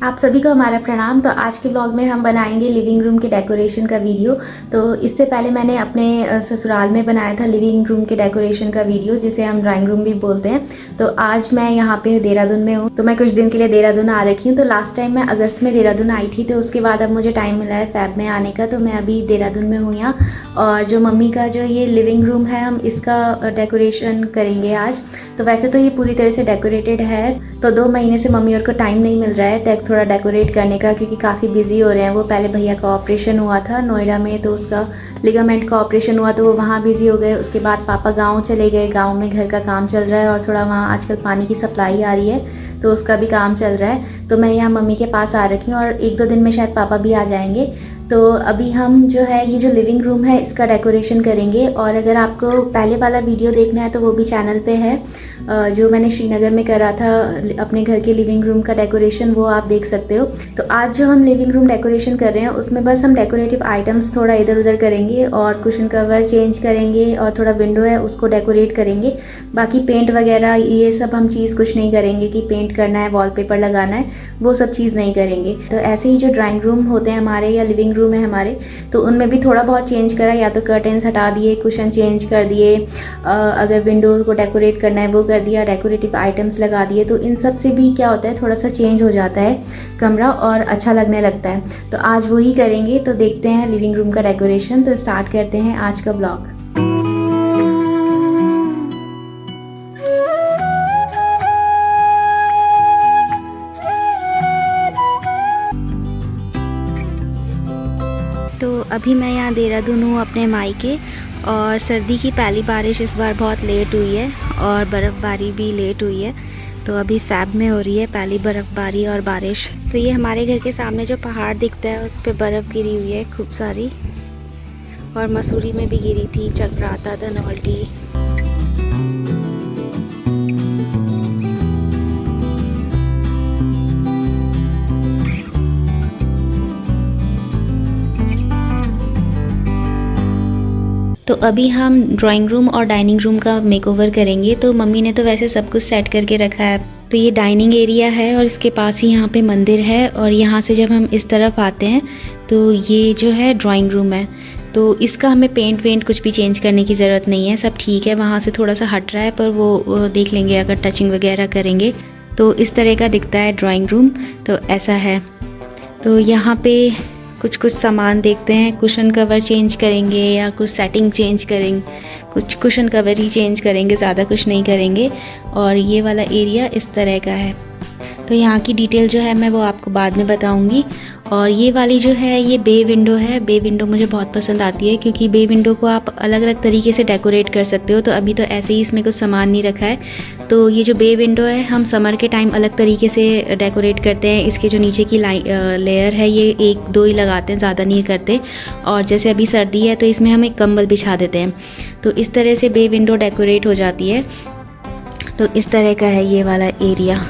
आप सभी को हमारा प्रणाम। तो आज के ब्लॉग में हम बनाएंगे लिविंग रूम के डेकोरेशन का वीडियो। तो इससे पहले मैंने अपने ससुराल में बनाया था लिविंग रूम के डेकोरेशन का वीडियो, जिसे हम ड्राइंग रूम भी बोलते हैं। तो आज मैं यहाँ पे देहरादून में हूँ, तो मैं कुछ दिन के लिए देहरादून आ रखी हूँ। तो लास्ट टाइम मैं अगस्त में देहरादून आई थी, तो उसके बाद अब मुझे टाइम मिला है फ़ेब में आने का। तो मैं अभी देहरादून में हूँ यहाँ, और जो मम्मी का जो ये लिविंग रूम है हम इसका डेकोरेशन करेंगे आज। तो वैसे तो ये पूरी तरह से डेकोरेटेड है, तो 2 महीने से मम्मी और को टाइम नहीं मिल रहा है थोड़ा डेकोरेट करने का, क्योंकि काफ़ी बिजी हो रहे हैं। वो पहले भैया का ऑपरेशन हुआ था नोएडा में, तो उसका लिगामेंट का ऑपरेशन हुआ, तो वो वहाँ बिजी हो गए। उसके बाद पापा गांव चले गए, गांव में घर का काम चल रहा है, और थोड़ा वहाँ आजकल पानी की सप्लाई आ रही है, तो उसका भी काम चल रहा है। तो मैं यहाँ मम्मी के पास आ रखी हूँ, और 1-2 दिन में शायद पापा भी आ जाएंगे। तो अभी हम जो है ये जो लिविंग रूम है इसका डेकोरेशन करेंगे। और अगर आपको पहले वाला वीडियो देखना है तो वो भी चैनल पे है, जो मैंने श्रीनगर में करा था अपने घर के लिविंग रूम का डेकोरेशन, वो आप देख सकते हो। तो आज जो हम लिविंग रूम डेकोरेशन कर रहे हैं उसमें बस हम डेकोरेटिव आइटम्स थोड़ा इधर उधर करेंगे, और कुशन कवर चेंज करेंगे, और थोड़ा विंडो है उसको डेकोरेट करेंगे। बाकी पेंट वगैरह ये सब हम चीज़ कुछ नहीं करेंगे कि पेंट करना है, वॉलपेपर लगाना है, वो सब चीज़ नहीं करेंगे। तो ऐसे ही जो ड्राइंग रूम होते हैं हमारे या लिविंग रूम है हमारे, तो उनमें भी थोड़ा बहुत चेंज करा, या तो कर्टेन्स हटा दिए, कुशन चेंज कर दिए, अगर विंडोज़ को डेकोरेट करना है वो कर दिया, डेकोरेटिव आइटम्स लगा दिए। तो इन सब से भी क्या होता है, थोड़ा सा चेंज हो जाता है कमरा और अच्छा लगने लगता है। तो आज वही करेंगे। तो देखते हैं लिविंग रूम का डेकोरेशन। तो स्टार्ट करते हैं आज का ब्लॉग। तो अभी मैं यहाँ देहरादून हूँ अपने मायके, और सर्दी की पहली बारिश इस बार बहुत लेट हुई है, और बर्फ़बारी भी लेट हुई है। तो अभी फ़ेब में हो रही है पहली बर्फ़बारी और बारिश। तो ये हमारे घर के सामने जो पहाड़ दिखता है उस पर बर्फ़ गिरी हुई है खूब सारी, और मसूरी में भी गिरी थी, चक्राता, धनौल्टी। तो अभी हम ड्राइंग रूम और डाइनिंग रूम का मेकओवर करेंगे। तो मम्मी ने तो वैसे सब कुछ सेट करके रखा है। तो ये डाइनिंग एरिया है, और इसके पास ही यहाँ पे मंदिर है, और यहाँ से जब हम इस तरफ आते हैं तो ये जो है ड्राइंग रूम है। तो इसका हमें पेंट वेंट कुछ भी चेंज करने की ज़रूरत नहीं है, सब ठीक है। वहाँ से थोड़ा सा हट रहा है, पर वो देख लेंगे अगर टचिंग वगैरह करेंगे। तो इस तरह का दिखता है ड्राइंग रूम, तो ऐसा है। तो यहाँ पे कुछ सामान देखते हैं। कुशन कवर चेंज करेंगे, या कुछ सेटिंग चेंज करेंगे, कुछ कुशन कवर ही चेंज करेंगे, ज़्यादा कुछ नहीं करेंगे। और ये वाला एरिया इस तरह का है। तो यहाँ की डिटेल जो है मैं वो आपको बाद में बताऊँगी। और ये वाली जो है ये बे विंडो है। बे विंडो मुझे बहुत पसंद आती है, क्योंकि बे विंडो को आप अलग अलग तरीके से डेकोरेट कर सकते हो। तो अभी तो ऐसे ही इसमें कुछ सामान नहीं रखा है। तो ये जो बे विंडो है हम समर के टाइम अलग तरीके से डेकोरेट करते हैं। इसके जो नीचे की लेयर है ये 1-2 ही लगाते हैं, ज़्यादा नहीं करते। और जैसे अभी सर्दी है तो इसमें हम एक कंबल बिछा देते हैं। तो इस तरह से बे विंडो डेकोरेट हो जाती है। तो इस तरह का है ये वाला एरिया।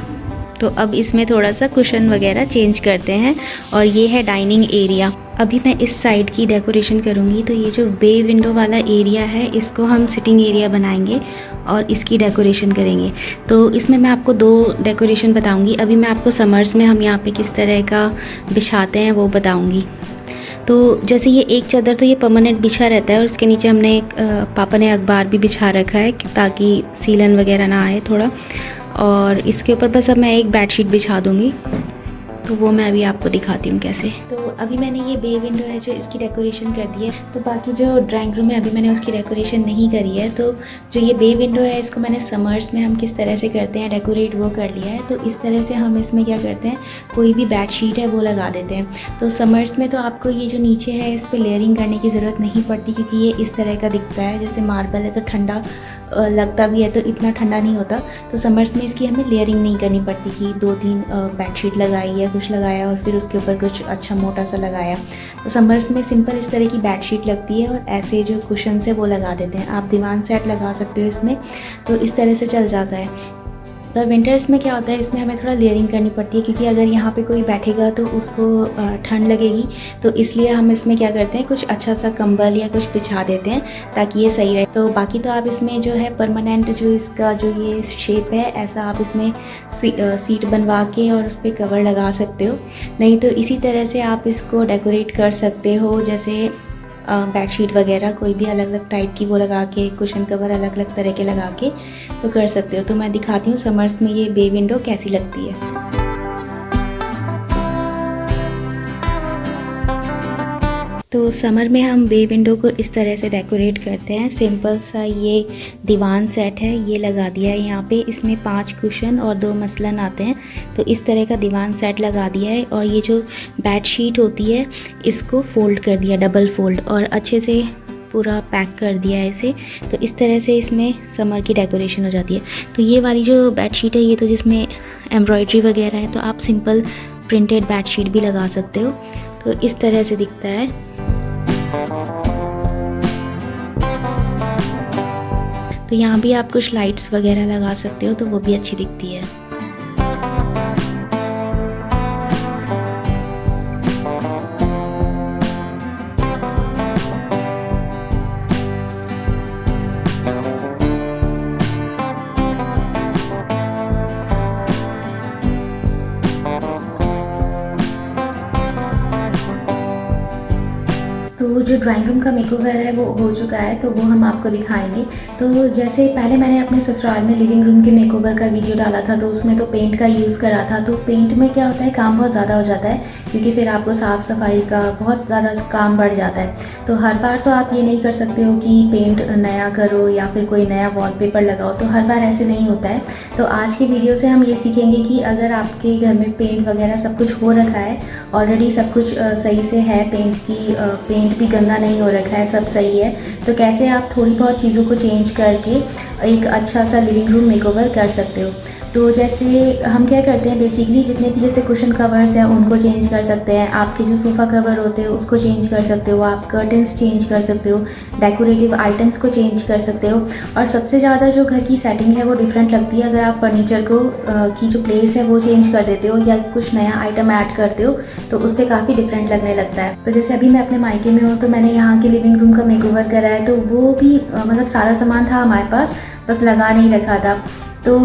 तो अब इसमें थोड़ा सा कुशन वगैरह चेंज करते हैं। और ये है डाइनिंग एरिया। अभी मैं इस साइड की डेकोरेशन करूँगी। तो ये जो बे विंडो वाला एरिया है इसको हम सिटिंग एरिया बनाएंगे, और इसकी डेकोरेशन करेंगे। तो इसमें मैं आपको 2 डेकोरेशन बताऊँगी। अभी मैं आपको समर्स में हम यहाँ पे किस तरह का बिछाते हैं वो बताऊँगी। तो जैसे ये एक चादर तो ये परमानेंट बिछा रहता है, और उसके नीचे हमने पापा ने अखबार भी बिछा रखा है ताकि सीलन वगैरह ना आए थोड़ा। और इसके ऊपर बस अब मैं एक बेडशीट बिछा दूँगी। तो वो मैं अभी आपको दिखाती हूँ कैसे। तो अभी मैंने ये बे विंडो है जो इसकी डेकोरेशन कर दी है। तो बाकी जो ड्राइंग रूम है अभी मैंने उसकी डेकोरेशन नहीं करी है। तो जो ये बे विंडो है इसको मैंने समर्स में हम किस तरह से करते हैं डेकोरेट वो कर लिया है। तो इस तरह से हम इसमें क्या करते हैं, कोई भी बेडशीट है वो लगा देते हैं। तो समर्स में तो आपको ये जो नीचे है इस पर लेयरिंग करने की ज़रूरत नहीं पड़ती, क्योंकि ये इस तरह का दिखता है। जैसे मार्बल है तो ठंडा लगता भी है, तो इतना ठंडा नहीं होता। तो समर्स में इसकी हमें लेयरिंग नहीं करनी पड़ती कि 2-3 बेडशीट लगाई या कुछ लगाया और फिर उसके ऊपर कुछ अच्छा मोटा सा लगाया। तो समर्स में सिंपल इस तरह की बेडशीट लगती है, और ऐसे जो कुशन है वो लगा देते हैं। आप दीवान सेट लगा सकते हो इसमें, तो इस तरह से चल जाता है। पर विंटर्स में क्या होता है, इसमें हमें थोड़ा लेयरिंग करनी पड़ती है, क्योंकि अगर यहाँ पे कोई बैठेगा तो उसको ठंड लगेगी। तो इसलिए हम इसमें क्या करते हैं, कुछ अच्छा सा कंबल या कुछ बिछा देते हैं ताकि ये सही रहे। तो बाकी तो आप इसमें जो है परमानेंट जो इसका जो ये शेप है, ऐसा आप इसमें सीट बनवा के और उस पर कवर लगा सकते हो। नहीं तो इसी तरह से आप इसको डेकोरेट कर सकते हो, जैसे बेडशीट वगैरह कोई भी अलग अलग टाइप की वो लगा के, कुशन कवर अलग अलग तरह के लगा के तो कर सकते हो। तो मैं दिखाती हूँ समर्स में ये बे विंडो कैसी लगती है। तो समर में हम बे विंडो को इस तरह से डेकोरेट करते हैं। सिंपल सा ये दीवान सेट है, ये लगा दिया है यहाँ पे। इसमें 5 कुशन और 2 मसलन आते हैं। तो इस तरह का दीवान सेट लगा दिया है, और ये जो बेड शीट होती है इसको फ़ोल्ड कर दिया, डबल फोल्ड, और अच्छे से पूरा पैक कर दिया है इसे। तो इस तरह से इसमें समर की डेकोरेशन हो जाती है। तो ये वाली जो बेड शीट है, ये तो जिसमें एम्ब्रॉयडरी वगैरह है, तो आप सिंपल प्रिंटेड बेड शीट भी लगा सकते हो। तो इस तरह से दिखता है। तो यहाँ भी आप कुछ लाइट्स वगैरह लगा सकते हो, तो वो भी अच्छी दिखती है। तो जो ड्राइंग रूम का मेकओवर है वो हो चुका है, तो वो हम आपको दिखाएंगे। तो जैसे पहले मैंने अपने ससुराल में लिविंग रूम के मेकओवर का वीडियो डाला था, तो उसमें तो पेंट का यूज़ करा था। तो पेंट में क्या होता है, काम बहुत ज़्यादा हो जाता है, क्योंकि फिर आपको साफ़ सफाई का बहुत ज़्यादा काम बढ़ जाता है। तो हर बार तो आप ये नहीं कर सकते हो कि पेंट नया करो या फिर कोई नया वॉलपेपर लगाओ, तो हर बार ऐसे नहीं होता है। तो आज की वीडियो से हम ये सीखेंगे कि अगर आपके घर में पेंट वगैरह सब कुछ हो रखा है, ऑलरेडी सब कुछ सही से है, पेंट भी गंदा नहीं हो रखा है, सब सही है, तो कैसे आप थोड़ी बहुत चीज़ों को चेंज करके एक अच्छा सा लिविंग रूम मेकओवर कर सकते हो। तो जैसे हम क्या करते हैं, बेसिकली जितने भी जैसे कुशन कवर्स हैं उनको चेंज कर सकते हैं, आपके जो सोफ़ा कवर होते हैं उसको चेंज कर सकते हो, आप कर्टन्स चेंज कर सकते हो, डेकोरेटिव आइटम्स को चेंज कर सकते हो। और सबसे ज़्यादा जो घर की सेटिंग है वो डिफरेंट लगती है अगर आप फर्नीचर को की जो प्लेस है वो चेंज कर देते हो या कुछ नया आइटम ऐड करते हो, तो उससे काफ़ी डिफरेंट लगने लगता है। तो जैसे अभी मैं अपने मायके में हूँ, तो मैंने यहाँ के लिविंग रूम का मेकओवर करा है, तो वो भी मतलब सारा सामान था हमारे पास, बस लगा नहीं रखा था। तो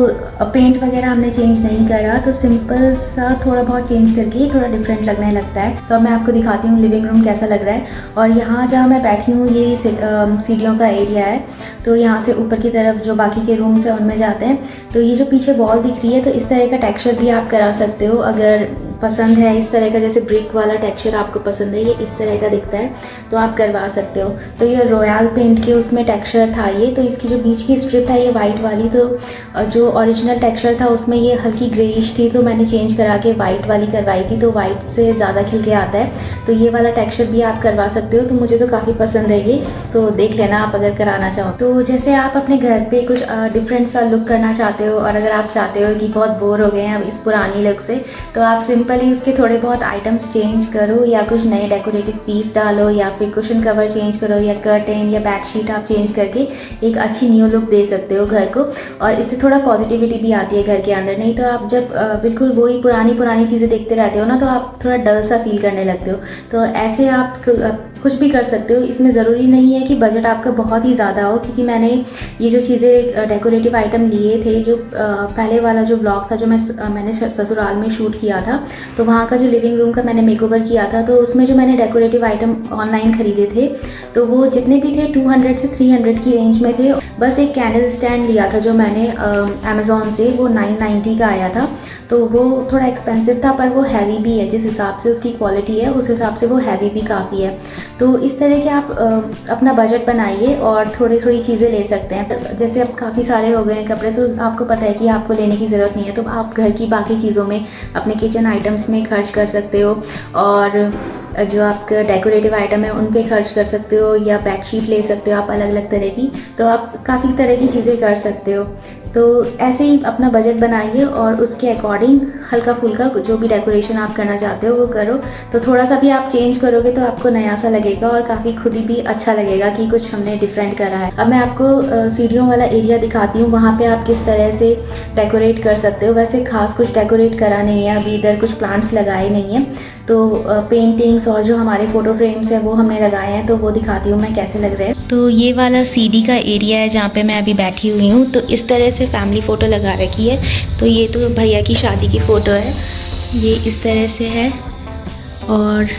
पेंट वगैरह हमने चेंज नहीं करा, तो सिंपल सा थोड़ा बहुत चेंज करके थोड़ा डिफरेंट लगने लगता है। तो मैं आपको दिखाती हूँ लिविंग रूम कैसा लग रहा है। और यहाँ जहाँ मैं बैठी हूँ ये सीढ़ियों का एरिया है, तो यहाँ से ऊपर की तरफ जो बाकी के रूम्स हैं उनमें जाते हैं। तो ये जो पीछे वॉल दिख रही है, तो इस तरह का टेक्सचर भी आप करा सकते हो अगर पसंद है। इस तरह का जैसे ब्रिक वाला टेक्सचर आपको पसंद है, ये इस तरह का दिखता है, तो आप करवा सकते हो। तो ये रॉयल पेंट के उसमें टेक्सचर था ये, तो इसकी जो बीच की स्ट्रिप है ये वाइट वाली, तो जो ओरिजिनल टेक्सचर था उसमें ये हल्की ग्रेइश थी, तो मैंने चेंज करा के वाइट वाली करवाई थी, तो वाइट से ज़्यादा खिल के आता है। तो ये वाला टेक्सचर भी आप करवा सकते हो, तो मुझे तो काफ़ी पसंद है ये, तो देख लेना आप अगर कराना चाहो। तो जैसे आप अपने घर पे कुछ डिफरेंट सा लुक करना चाहते हो, और अगर आप चाहते हो कि बहुत बोर हो गए हैं अब इस पुरानी लुक से, तो आप सिंपली उसके थोड़े बहुत आइटम्स चेंज करो, या कुछ नए डेकोरेटिव पीस डालो, या फिर कुशन कवर चेंज करो, या कर्टेन या बेडशीट आप चेंज करके एक अच्छी न्यू लुक दे सकते हो घर को, और इससे थोड़ा पॉजिटिविटी भी आती है घर के अंदर। नहीं तो आप जब बिल्कुल वही पुरानी चीज़ें देखते रहते हो ना, तो आप थोड़ा डल सा फील करने लगते हो। तो ऐसे आप कुछ भी कर सकते हो, इसमें ज़रूरी नहीं है कि बजट आपका बहुत ही ज़्यादा हो, क्योंकि ये जो चीज़ें डेकोरेटिव आइटम लिए थे, जो पहले वाला जो ब्लॉग था जो मैंने ससुराल में शूट किया था, तो वहाँ का जो लिविंग रूम का मैंने मेकओवर किया था, तो उसमें जो मैंने डेकोरेटिव आइटम ऑनलाइन खरीदे थे, तो वो जितने भी थे 200 से 300 की रेंज में थे। बस एक कैंडल स्टैंड लिया था जो मैंने अमेज़ॉन से, वो 990 का आया था, तो वो थोड़ा एक्सपेंसिव था, पर वो हैवी भी है, जिस हिसाब से उसकी क्वालिटी है उस हिसाब से वो हैवी भी काफ़ी है। तो इस तरह के आप अपना बजट बनाइए और थोड़ी चीज़ें ले सकते हैं। जैसे अब काफ़ी सारे हो गए हैं कपड़े, तो आपको पता है कि आपको लेने की ज़रूरत नहीं है, तो आप घर की बाकी चीज़ों में, अपने किचन आइटम्स में खर्च कर सकते हो, और जो आपका डेकोरेटिव आइटम है उन पे खर्च कर सकते हो, या बेडशीट ले सकते हो आप अलग अलग तरह की, तो आप काफ़ी तरह की चीज़ें कर सकते हो। तो ऐसे ही अपना बजट बनाइए और उसके अकॉर्डिंग हल्का फुल्का जो भी डेकोरेशन आप करना चाहते हो वो करो। तो थोड़ा सा भी आप चेंज करोगे तो आपको नया सा लगेगा और काफ़ी खुद ही भी अच्छा लगेगा कि कुछ हमने डिफरेंट करा है। अब मैं आपको सीढ़ियों वाला एरिया दिखाती हूँ, वहाँ पे आप किस तरह से डेकोरेट कर सकते हो। वैसे खास कुछ डेकोरेट करा नहीं है, अभी इधर कुछ प्लांट्स लगाए नहीं हैं, तो पेंटिंग्स और जो हमारे फ़ोटो फ्रेम्स हैं वो हमने लगाए हैं, तो वो दिखाती हूँ मैं कैसे लग रहे हैं। तो ये वाला सीढ़ी का एरिया है जहाँ पे मैं अभी बैठी हुई हूँ। तो इस तरह से फैमिली फ़ोटो लगा रखी है। तो ये तो भैया की शादी की फ़ोटो है, ये इस तरह से है। और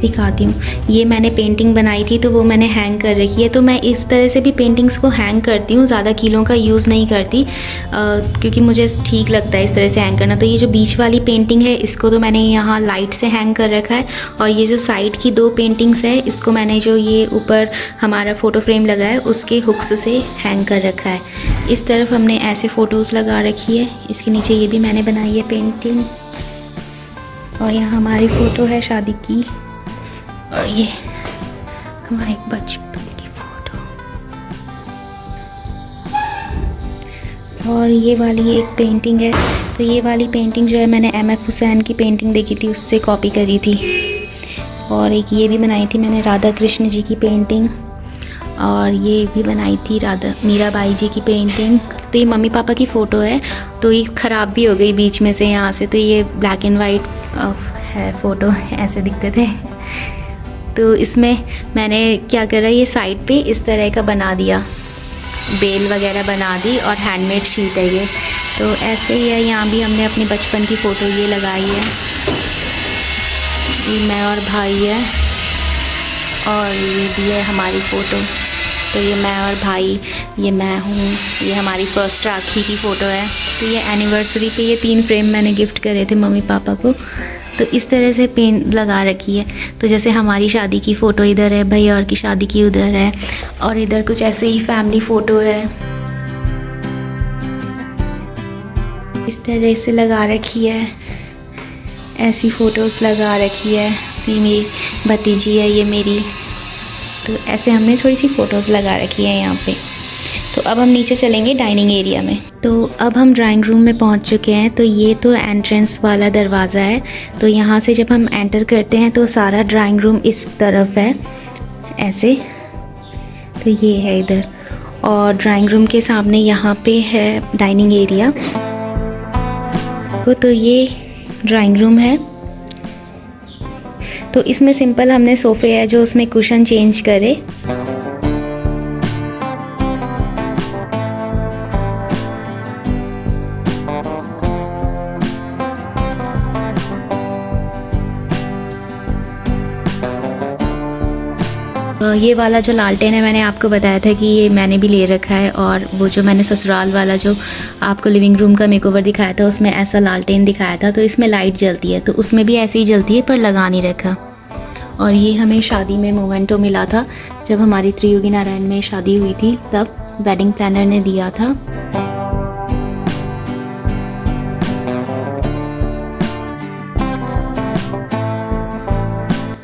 दिखाती हूँ, ये मैंने पेंटिंग बनाई थी तो वो मैंने हैंग कर रखी है। तो मैं इस तरह से भी पेंटिंग्स को हैंग करती हूँ, ज़्यादा कीलों का यूज़ नहीं करती क्योंकि मुझे ठीक लगता है इस तरह से हैंग करना। तो ये जो बीच वाली पेंटिंग है इसको तो मैंने यहाँ लाइट से हैंग कर रखा है, और ये जो साइड की 2 पेंटिंग्स है इसको मैंने जो ये ऊपर हमारा फ़ोटो फ्रेम लगा है उसके हुक्स से हैंग कर रखा है। इस तरफ हमने ऐसे फ़ोटोज़ लगा रखी है, इसके नीचे ये भी मैंने बनाई है पेंटिंग। और यहाँ हमारी फ़ोटो है शादी की, और ये हमारे बचपन की फ़ोटो। और ये वाली एक पेंटिंग है, तो ये वाली पेंटिंग जो है मैंने M.F. हुसैन की पेंटिंग देखी थी उससे कॉपी करी थी। और एक ये भी बनाई थी मैंने राधा कृष्ण जी की पेंटिंग, और ये भी बनाई थी राधा मीराबाई जी की पेंटिंग। तो ये मम्मी पापा की फ़ोटो है, तो ये ख़राब भी हो गई बीच में से यहाँ से, तो ये ब्लैक एंड वाइट है फ़ोटो, ऐसे दिखते थे। तो इसमें मैंने क्या करा, ये साइड पे इस तरह का बना दिया, बेल वगैरह बना दी, और हैंडमेड शीट है ये। तो ऐसे ही है, यहाँ भी हमने अपने बचपन की फ़ोटो ये लगाई है, ये मैं और भाई है, और ये भी है हमारी फ़ोटो। तो ये मैं और भाई, ये मैं हूँ, ये हमारी फ़र्स्ट राखी की फ़ोटो है। तो ये एनिवर्सरी पे ये 3 फ्रेम मैंने गिफ्ट करे थे मम्मी पापा को। तो इस तरह से पेन लगा रखी है। तो जैसे हमारी शादी की फ़ोटो इधर है, भैया और की शादी की उधर है, और इधर कुछ ऐसे ही फैमिली फ़ोटो है, इस तरह से लगा रखी है। ऐसी फ़ोटोज़ लगा रखी है। ये मेरी भतीजी है, ये मेरी। तो ऐसे हमने थोड़ी सी फ़ोटोज़ लगा रखी है यहाँ पे। तो अब हम नीचे चलेंगे डाइनिंग एरिया में। तो अब हम ड्राइंग रूम में पहुँच चुके हैं। तो ये तो एंट्रेंस वाला दरवाज़ा है। तो यहाँ से जब हम एंटर करते हैं तो सारा ड्राइंग रूम इस तरफ है ऐसे। तो ये है इधर, और ड्राइंग रूम के सामने यहाँ पे है डाइनिंग एरिया। तो ये ड्राइंग रूम है। तो इसमें सिंपल हमने सोफ़े है जो उसमें कुशन चेंज करे। ये वाला जो लालटेन है मैंने आपको बताया था कि ये मैंने भी ले रखा है, और वो जो मैंने ससुराल वाला जो आपको लिविंग रूम का मेकओवर दिखाया था उसमें ऐसा लालटेन दिखाया था। तो इसमें लाइट जलती है, तो उसमें भी ऐसे ही जलती है पर लगा नहीं रखा। और ये हमें शादी में मोमेंटो मिला था, जब हमारी त्रियोगी नारायण में शादी हुई थी तब वेडिंग प्लानर ने दिया था।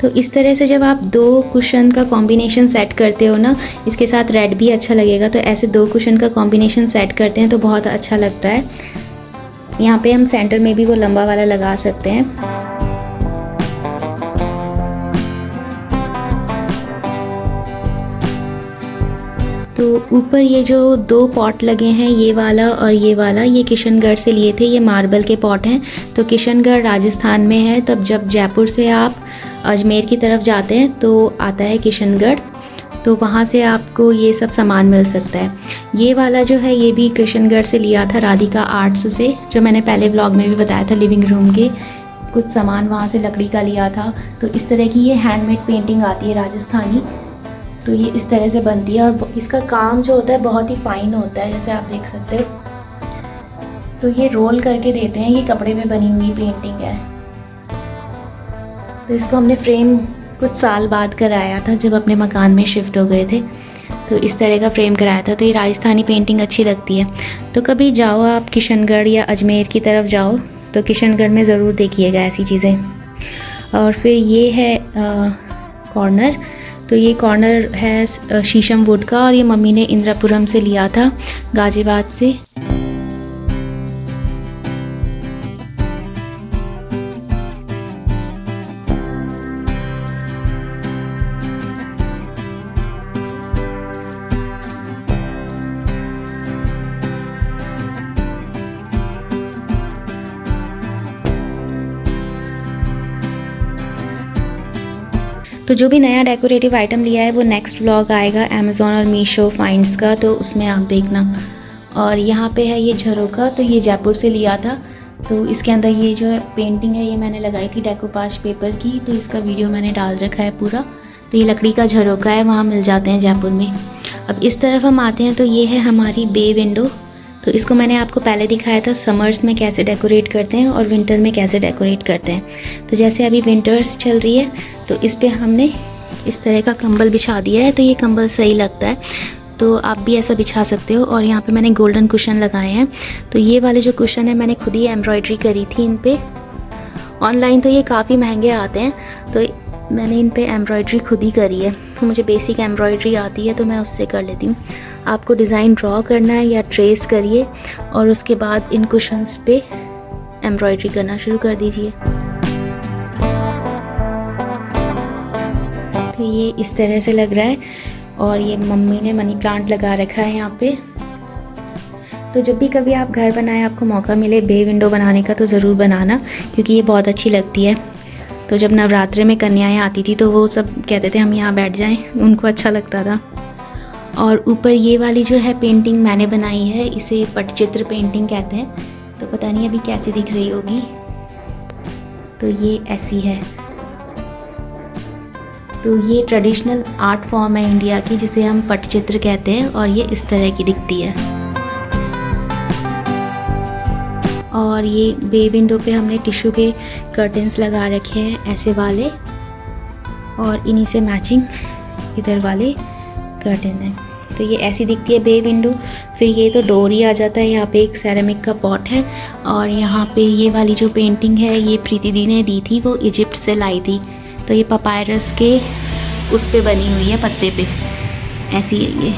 तो इस तरह से जब आप 2 कुशन का कॉम्बिनेशन सेट करते हो ना, इसके साथ रेड भी अच्छा लगेगा, तो ऐसे 2 कुशन का कॉम्बिनेशन सेट करते हैं तो बहुत अच्छा लगता है। यहाँ पे हम सेंटर में भी वो लंबा वाला लगा सकते हैं। तो ऊपर ये जो 2 पॉट लगे हैं, ये वाला और ये वाला, ये किशनगढ़ से लिए थे। ये मार्बल के पॉट हैं। तो किशनगढ़ राजस्थान में है। तब जब जयपुर से आप अजमेर की तरफ जाते हैं तो आता है किशनगढ़, तो वहाँ से आपको ये सब सामान मिल सकता है। ये वाला जो है ये भी किशनगढ़ से लिया था, राधिका आर्ट्स से, जो मैंने पहले व्लॉग में भी बताया था। लिविंग रूम के कुछ सामान वहाँ से लकड़ी का लिया था। तो इस तरह की ये हैंडमेड पेंटिंग आती है राजस्थानी। तो ये इस तरह से बनती है, और इसका काम जो होता है बहुत ही फाइन होता है, जैसे आप देख सकते हो। तो ये रोल करके देते हैं। ये कपड़े में बनी हुई पेंटिंग है। तो इसको हमने फ्रेम कुछ साल बाद कराया था, जब अपने मकान में शिफ्ट हो गए थे। तो इस तरह का फ्रेम कराया था। तो ये राजस्थानी पेंटिंग अच्छी लगती है। तो कभी जाओ आप किशनगढ़ या अजमेर की तरफ जाओ तो किशनगढ़ में ज़रूर देखिएगा ऐसी चीज़ें। और फिर ये है कॉर्नर। तो ये कॉर्नर है शीशम वुड का और ये मम्मी ने इंद्रपुरम से लिया था, गाजियाबाद से। तो जो भी नया डेकोरेटिव आइटम लिया है वो नेक्स्ट व्लॉग आएगा अमेज़ॉन और मीशो फाइंड्स का, तो उसमें आप देखना। और यहाँ पे है ये झरोखा, तो ये जयपुर से लिया था। तो इसके अंदर ये जो है पेंटिंग है ये मैंने लगाई थी डेकोपाज पेपर की, तो इसका वीडियो मैंने डाल रखा है पूरा। तो ये लकड़ी का झरोखा है, वहाँ मिल जाते हैं जयपुर में। अब इस तरफ हम आते हैं तो ये है हमारी बे विंडो। तो इसको मैंने आपको पहले दिखाया था समर्स में कैसे डेकोरेट करते हैं और विंटर में कैसे डेकोरेट करते हैं। तो जैसे अभी विंटर्स चल रही है तो इस पे हमने इस तरह का कंबल बिछा दिया है, तो ये कंबल सही लगता है, तो आप भी ऐसा बिछा सकते हो। और यहाँ पे मैंने गोल्डन कुशन लगाए हैं। तो ये वाले जो कुशन है मैंने खुद ही एम्ब्रॉयडरी करी थी इन पे। ऑनलाइन तो ये काफ़ी महंगे आते हैं, तो मैंने इन पे एम्ब्रॉयडरी खुद ही करी है। तो मुझे बेसिक एम्ब्रॉयडरी आती है तो मैं उससे कर लेती हूँ। आपको डिज़ाइन ड्रॉ करना है या ट्रेस करिए और उसके बाद इन कुशन्स पे एम्ब्रॉयडरी करना शुरू कर दीजिए। तो ये इस तरह से लग रहा है। और ये मम्मी ने मनी प्लांट लगा रखा है यहाँ पे। तो जब भी कभी आप घर बनाएं, आपको मौका मिले बे विंडो बनाने का, तो ज़रूर बनाना, क्योंकि ये बहुत अच्छी लगती है। तो जब नवरात्रे में कन्याएं आती थी तो वो सब कहते थे हम यहाँ बैठ जाएं, उनको अच्छा लगता था। और ऊपर ये वाली जो है पेंटिंग मैंने बनाई है, इसे पटचित्र पेंटिंग कहते हैं। तो पता नहीं अभी कैसी दिख रही होगी, तो ये ऐसी है। तो ये ट्रेडिशनल आर्ट फॉर्म है इंडिया की, जिसे हम पटचित्र कहते हैं, और ये इस तरह की दिखती है। और ये बे विंडो पे हमने टिश्यू के कर्टन्स लगा रखे हैं ऐसे वाले, और इन्हीं से मैचिंग इधर वाले कर्टन हैं। तो ये ऐसी दिखती है बे विंडो। फिर ये तो डोर ही आ जाता है। यहाँ पे एक सेरेमिक का पॉट है, और यहाँ पे ये वाली जो पेंटिंग है ये प्रीति दी ने दी थी, वो इजिप्ट से लाई थी। तो ये पपायरस के उस पे बनी हुई है, पत्ते पे, ऐसी है ये।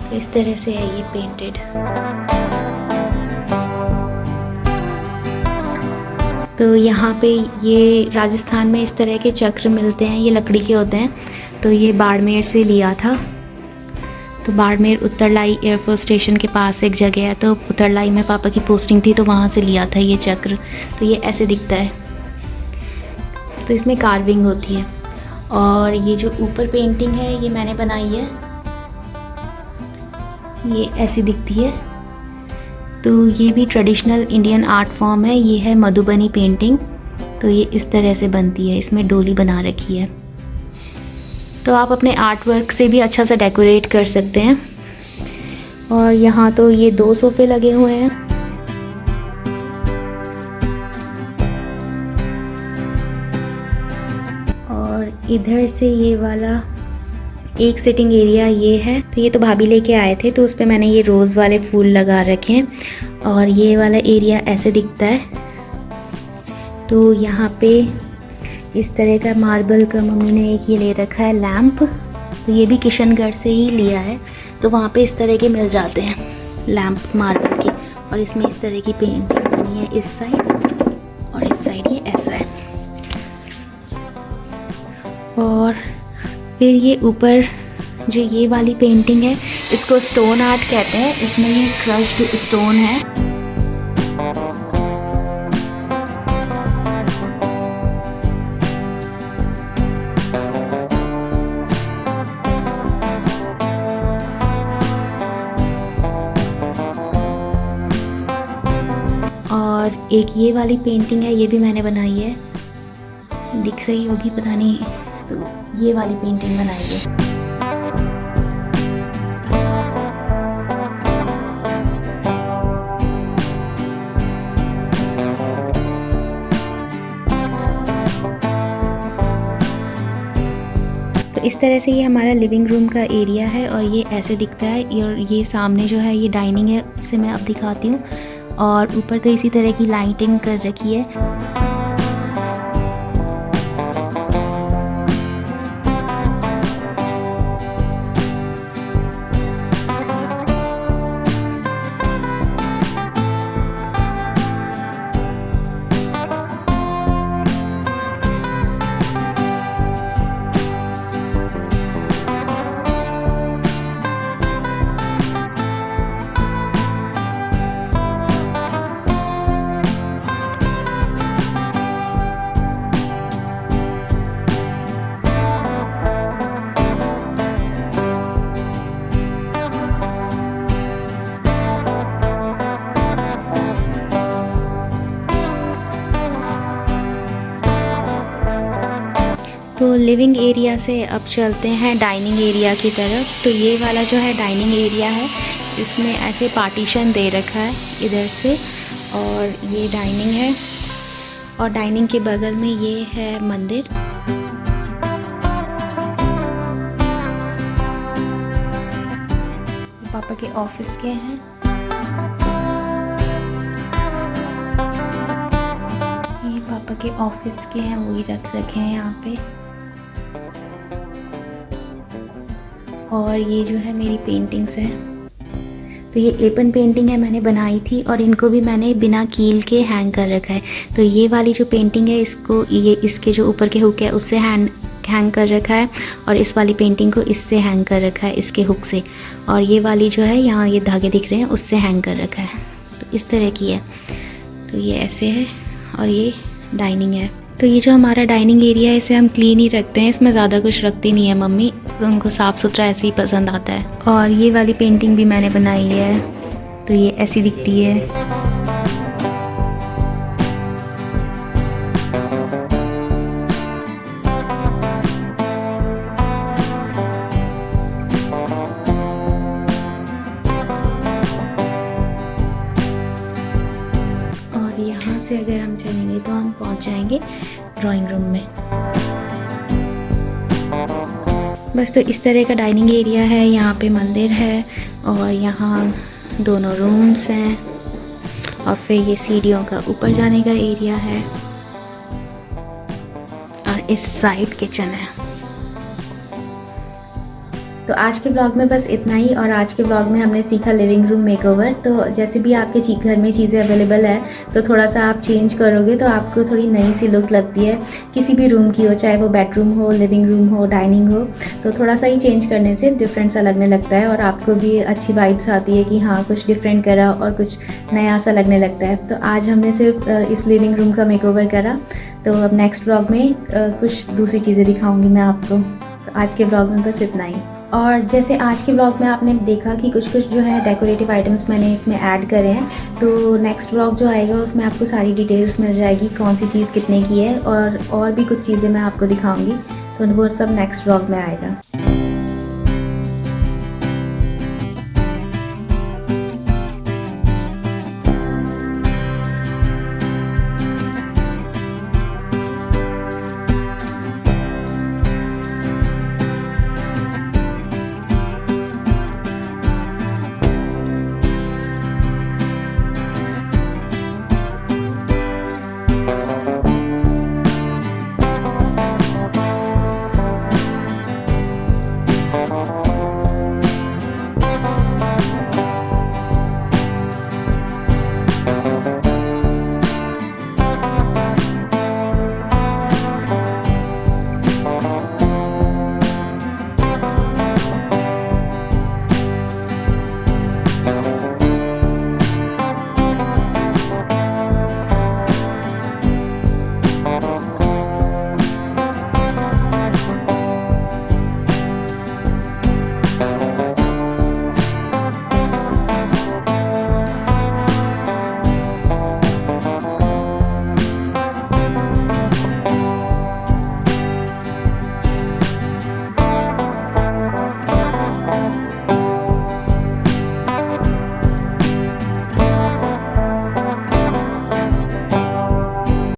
तो इस तरह से है ये पेंटेड। तो यहाँ पे ये राजस्थान में इस तरह के चक्र मिलते हैं, ये लकड़ी के होते हैं। तो ये बाड़मेर से लिया था। तो बाड़मेर उत्तरलाई एयरफोर्स स्टेशन के पास एक जगह है, तो उत्तरलाई में पापा की पोस्टिंग थी, तो वहाँ से लिया था ये चक्र। तो ये ऐसे दिखता है। तो इसमें कार्विंग होती है। और ये जो ऊपर पेंटिंग है ये मैंने बनाई है, ये ऐसी दिखती है। तो ये भी ट्रेडिशनल इंडियन आर्ट फॉर्म है, ये है मधुबनी पेंटिंग। तो ये इस तरह से बनती है, इसमें डोली बना रखी है। तो आप अपने आर्ट वर्क से भी अच्छा सा डेकोरेट कर सकते हैं। और यहाँ तो ये 2 सोफ़े लगे हुए हैं। और इधर से ये वाला एक सिटिंग एरिया ये है। तो ये तो भाभी लेके आए थे, तो उस पे मैंने ये रोज़ वाले फूल लगा रखे हैं। और ये वाला एरिया ऐसे दिखता है। तो यहाँ पे इस तरह का मार्बल का मम्मी ने एक ये ले रखा है लैंप। तो ये भी किशनगढ़ से ही लिया है। तो वहाँ पे इस तरह के मिल जाते हैं लैंप मार्बल के। और इसमें इस तरह की पेंटिंग बनी है इस साइड, और इस साइड ये ऐसा है। और फिर ये ऊपर जो ये वाली पेंटिंग है, इसको स्टोन आर्ट कहते हैं। इसमें ये क्रश्ड स्टोन है। और एक ये वाली पेंटिंग है, ये भी मैंने बनाई है, दिख रही होगी पता नहीं। तो ये वाली पेंटिंग बनाई है। तो इस तरह से ये हमारा लिविंग रूम का एरिया है, और ये ऐसे दिखता है। और ये सामने जो है ये डाइनिंग है, उसे मैं अब दिखाती हूँ। और ऊपर तो इसी तरह की लाइटिंग कर रखी है। तो लिविंग एरिया से अब चलते हैं डाइनिंग एरिया की तरफ। तो ये वाला जो है डाइनिंग एरिया है, इसमें ऐसे पार्टीशन दे रखा है इधर से, और ये डाइनिंग है, और डाइनिंग के बगल में ये है मंदिर। पापा के ऑफिस के हैं। ये पापा के ऑफिस के हैं, वही रख रखे हैं यहाँ पे। और ये जो है मेरी पेंटिंग्स हैं। तो ये एपन पेंटिंग है, मैंने बनाई थी, और इनको भी मैंने बिना कील के हैंग कर रखा है। तो ये वाली जो पेंटिंग है, इसको ये इसके जो ऊपर के हुक है उससे हैंग कर रखा है, और इस वाली पेंटिंग को इससे हैंग कर रखा है, इसके हुक से। और ये वाली जो है, यहाँ ये धागे दिख रहे हैं, उससे हैंग कर रखा है। तो इस तरह की है। तो ये ऐसे है, और ये डाइनिंग है। तो ये जो हमारा डाइनिंग एरिया है, इसे हम क्लीन ही रखते हैं, इसमें ज़्यादा कुछ रखती नहीं है मम्मी, उनको साफ़ सुथरा ऐसे ही पसंद आता है। और ये वाली पेंटिंग भी मैंने बनाई है, तो ये ऐसी दिखती है। और यहाँ से अगर हम चलेंगे तो हम पहुँच जाएंगे ड्राइंग रूम में। बस तो इस तरह का डाइनिंग एरिया है। यहाँ पे मंदिर है, और यहाँ दोनों रूम्स हैं, और फिर ये सीढ़ियों का ऊपर जाने का एरिया है, और इस साइड किचन है। तो आज के ब्लॉग में बस इतना ही। और आज के ब्लॉग में हमने सीखा लिविंग रूम मेकओवर। तो जैसे भी आपके घर में चीज़ें अवेलेबल है, तो थोड़ा सा आप चेंज करोगे तो आपको थोड़ी नई सी लुक लगती है किसी भी रूम की हो, चाहे वो बेडरूम हो, लिविंग रूम हो, डाइनिंग हो। तो थोड़ा सा ही चेंज करने से डिफरेंट सा लगने लगता है, और आपको भी अच्छी वाइब्स आती है कि हाँ कुछ डिफरेंट करा और कुछ नया सा लगने लगता है। तो आज हमने सिर्फ इस लिविंग रूम का मेकओवर करा। तो अब नेक्स्ट ब्लॉग में कुछ दूसरी चीज़ें दिखाऊँगी मैं आपको। तो आज के ब्लॉग में बस इतना ही। और जैसे आज के ब्लॉग में आपने देखा कि कुछ कुछ जो है डेकोरेटिव आइटम्स मैंने इसमें ऐड करे हैं, तो नेक्स्ट ब्लॉग जो आएगा उसमें आपको सारी डिटेल्स मिल जाएगी, कौन सी चीज़ कितने की है, और भी कुछ चीज़ें मैं आपको दिखाऊंगी। तो वो सब नेक्स्ट ब्लॉग में आएगा।